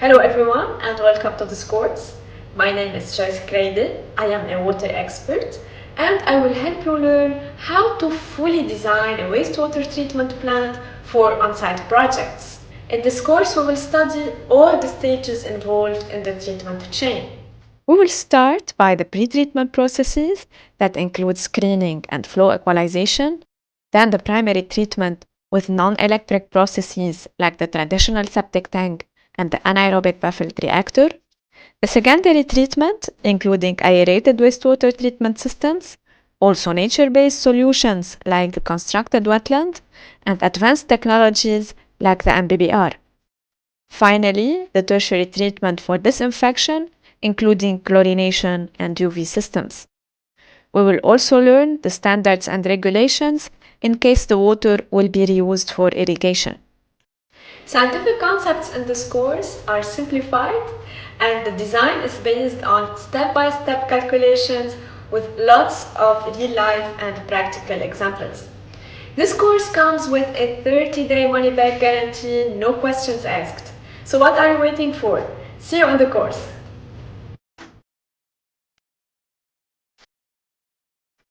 Hello everyone and welcome to this course. My name is Reactor. I am a water expert and I will help you learn how to fully design a wastewater treatment plant for on-site projects. In this course we will study all the stages involved in the treatment chain. We will start by the pre-treatment processes that include screening and flow equalization, then the primary treatment with non-electric processes like the traditional septic tank and the anaerobic baffled reactor, the secondary treatment including aerated wastewater treatment systems, also nature-based solutions like the constructed wetland, and advanced technologies like the MBBR. Finally, the tertiary treatment for disinfection including chlorination and UV systems. We will also learn the standards and regulations in case the water will be reused for irrigation. Scientific concepts in this course are simplified and the design is based on step-by-step calculations with lots of real-life and practical examples. This course comes with a 30-day money-back guarantee, no questions asked. So what are you waiting for? See you on the course!